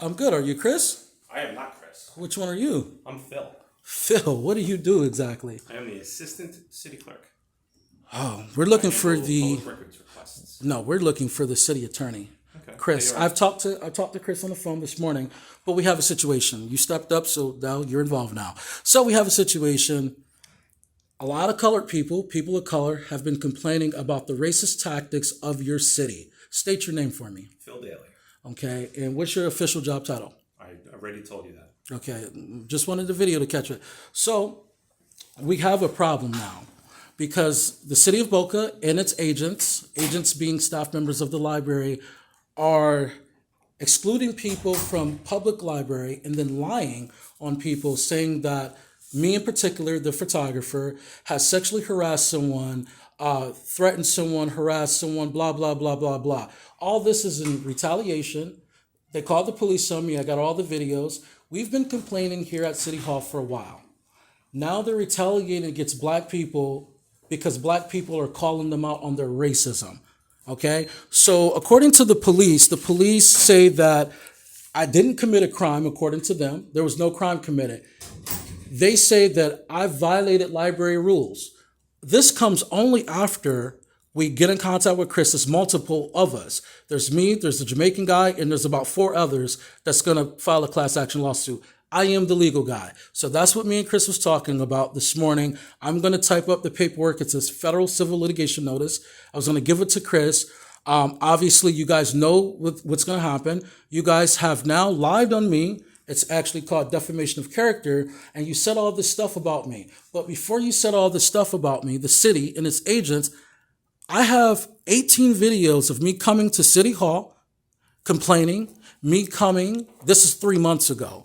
I'm good. Are you Chris? I am not Chris. Which one are you? I'm Phil. Phil, what do you do exactly? I am the assistant city clerk. Oh, we're looking for Handle the public records requests. no, we're looking for the city attorney. Okay. Chris, There you are. I talked to Chris on the phone this morning, but we have a situation. You stepped up, so now you're involved now. So we have a situation. A lot of colored people of color, have been complaining about the racist tactics of your city. State your name for me. Phil Daly. Okay, and what's your official job title? I already told you that. Okay, just wanted the video to catch it. So we have a problem now because the city of Boca and its agents being staff members of the library, are excluding people from public library and then lying on people, saying that me in particular, the photographer, has sexually harassed someone, threatened someone, harassed someone, blah, blah, blah, blah, blah. All this is in retaliation. They called the police on me. I got all the videos. We've been complaining here at City Hall for a while. Now they're retaliating against black people because black people are calling them out on their racism. Okay? So according to the police say that I didn't commit a crime according to them. There was no crime committed. They say that I violated library rules. This comes only after we get in contact with Chris. There's multiple of us. There's me, there's the Jamaican guy, and there's about 4 others that's going to file a class action lawsuit. I am the legal guy. So that's what me and Chris was talking about this morning. I'm going to type up the paperwork. It's a federal civil litigation notice. I was going to give it to Chris. Obviously, you guys know what's going to happen. You guys have now lied on me. It's actually called defamation of character, and you said all this stuff about me. But before you said all this stuff about me, the city and its agents, I have 18 videos of me coming to City Hall, complaining, this is 3 months ago,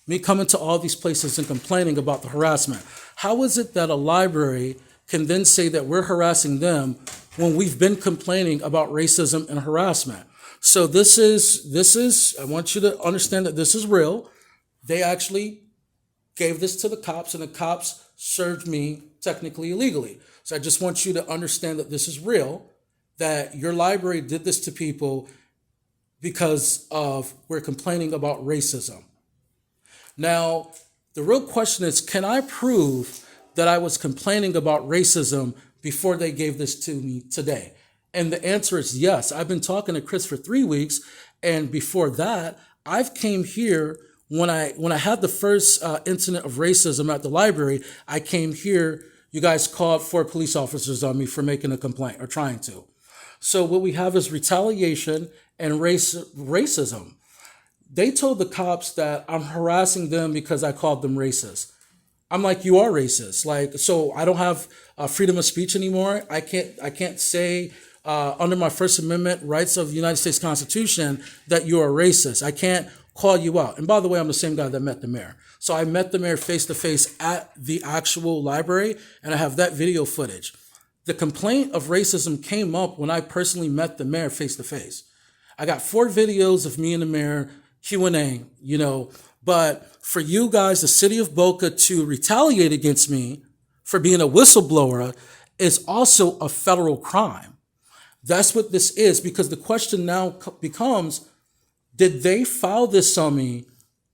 me coming to all these places and complaining about the harassment. How is it that a library can then say that we're harassing them when we've been complaining about racism and harassment? So this is, I want you to understand that this is real. They actually gave this to the cops, and the cops served me technically illegally. So I just want you to understand that this is real, that your library did this to people because of we're complaining about racism. Now, the real question is, can I prove that I was complaining about racism before they gave this to me today? And the answer is yes. I've been talking to Chris for 3 weeks, and before that, I've came here when I had the first incident of racism at the library. I came here. You guys called 4 police officers on me for making a complaint or trying to. So what we have is retaliation and racism. They told the cops that I'm harassing them because I called them racist. I'm like, you are racist. Like, so I don't have freedom of speech anymore. I can't say under my First Amendment rights of the United States Constitution that you are racist. I can't call you out. And by the way, I'm the same guy that met the mayor. So I met the mayor face to face at the actual library, and I have that video footage. The complaint of racism came up when I personally met the mayor face to face. I got 4 videos of me and the mayor Q&A, but for you guys, the city of Boca, to retaliate against me for being a whistleblower is also a federal crime. That's what this is, because the question now becomes, did they file this on me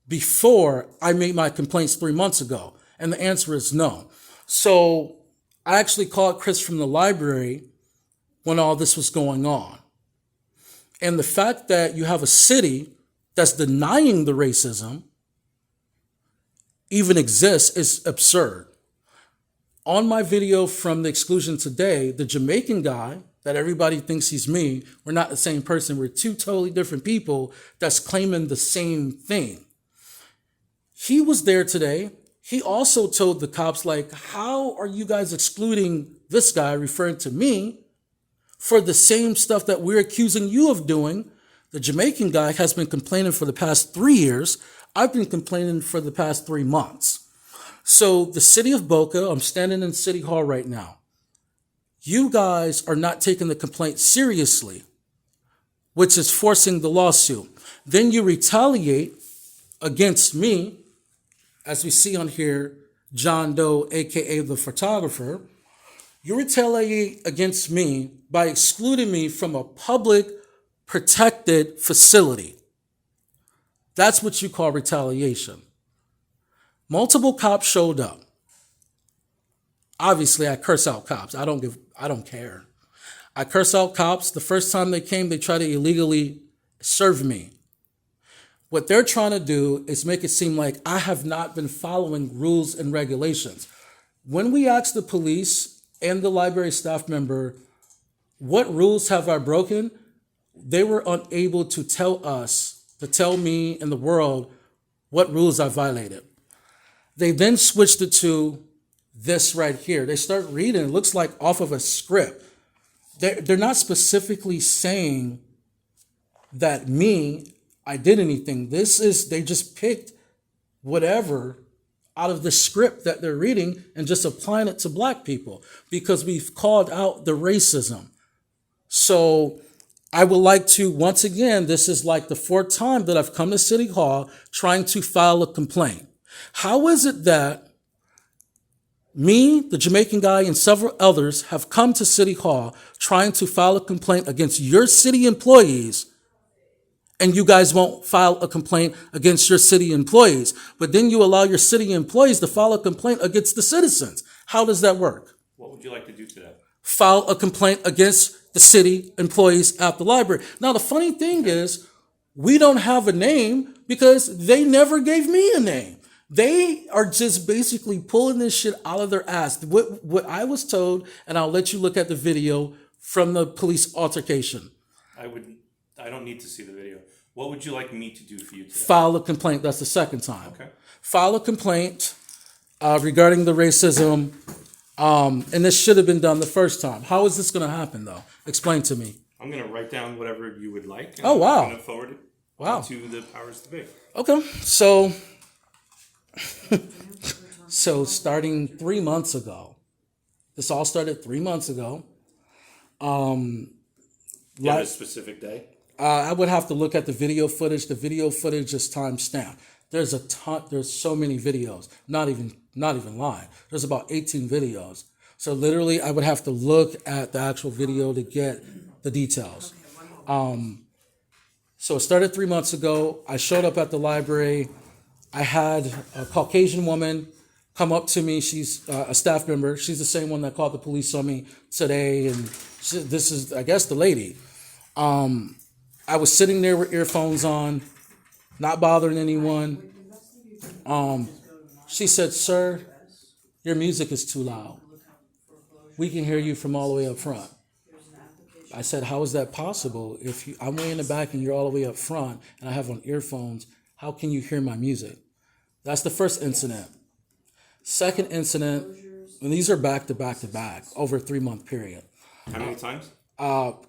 before I made my complaints 3 months ago? And the answer is no. So I actually called Chris from the library when all this was going on. And the fact that you have a city that's denying the racism even exists is absurd. On my video from the exclusion today, the Jamaican guy that everybody thinks he's me, we're not the same person. We're 2 totally different people that's claiming the same thing. He was there today. He also told the cops, like, how are you guys excluding this guy, referring to me, for the same stuff that we're accusing you of doing? The Jamaican guy has been complaining for the past 3 years. I've been complaining for the past 3 months. So the city of Boca, I'm standing in City Hall right now. You guys are not taking the complaint seriously, which is forcing the lawsuit. Then you retaliate against me, as we see on here, John Doe, aka the photographer. You retaliate against me by excluding me from a public protected facility. That's what you call retaliation. Multiple cops showed up. Obviously, I curse out cops. I don't care. I curse out cops. The first time they came, they tried to illegally serve me. What they're trying to do is make it seem like I have not been following rules and regulations. When we asked the police and the library staff member, what rules have I broken? They were unable to tell me and the world what rules I violated. They then switched it to this right here. They start reading, it looks like off of a script. They're not specifically saying that I did anything. They just picked whatever out of the script that they're reading and just applying it to black people because we've called out the racism. So I would like to, once again, this is like the fourth time that I've come to City Hall trying to file a complaint. How is it that me, the Jamaican guy, and several others have come to City Hall trying to file a complaint against your city employees, and you guys won't file a complaint against your city employees, but then you allow your city employees to file a complaint against the citizens? How does that work? What would you like to do to that? File a complaint against the city employees at the library. Now, the funny thing is, we don't have a name because they never gave me a name. They are just basically pulling this shit out of their ass. What I was told, and I'll let you look at the video from the police altercation. I don't need to see the video. What would you like me to do for you today? File a complaint. That's the second time. Okay. File a complaint regarding the racism. And this should have been done the first time. How is this going to happen, though? Explain to me. I'm going to write down whatever you would like. And Oh, wow. I'm going to forward it to the powers to be. Okay. So starting 3 months ago, this all started 3 months ago. Do you have a specific day? I would have to look at the video footage. The video footage is time-stamped. There's a ton. There's so many videos. Not even lying. There's about 18 videos. So literally, I would have to look at the actual video to get the details. So it started 3 months ago. I showed up at the library. I had a Caucasian woman come up to me. She's a staff member. She's the same one that called the police on me today. And this is, I guess, the lady. I was sitting there with earphones on, not bothering anyone. She said, "Sir, your music is too loud. We can hear you from all the way up front." I said, "How is that possible? I'm way in the back and you're all the way up front and I have on earphones, how can you hear my music?" That's the first incident. Second incident, and these are back to back to back over a 3-month period. How many times?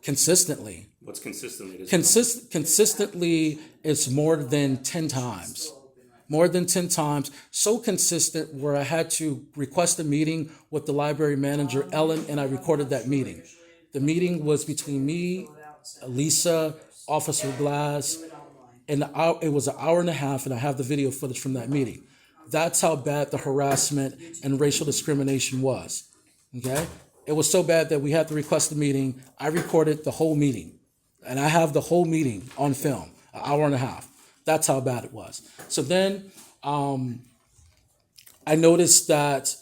Consistently. What's consistently? Consistently, it's more than 10 times. More than 10 times. So consistent where I had to request a meeting with the library manager, Ellen, and I recorded that meeting. The meeting was between me, Lisa, Officer Glass, and it was an hour and a half, and I have the video footage from that meeting. That's how bad the harassment and racial discrimination was. Okay? It was so bad that we had to request a meeting. I recorded the whole meeting, and I have the whole meeting on film, an hour and a half. That's how bad it was. So then I noticed that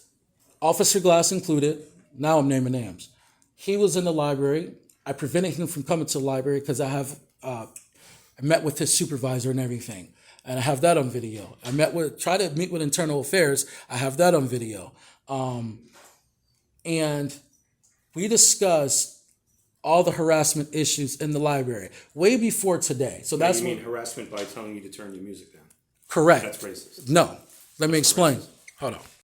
Officer Glass included, now I'm naming names, he was in the library. I prevented him from coming to the library because I met with his supervisor and everything. And I have that on video. Tried to meet with Internal Affairs. I have that on video. And we discussed all the harassment issues in the library way before today. So that's you mean harassment by telling you to turn your music down? Correct. That's racist. No. Let me explain. Hold on.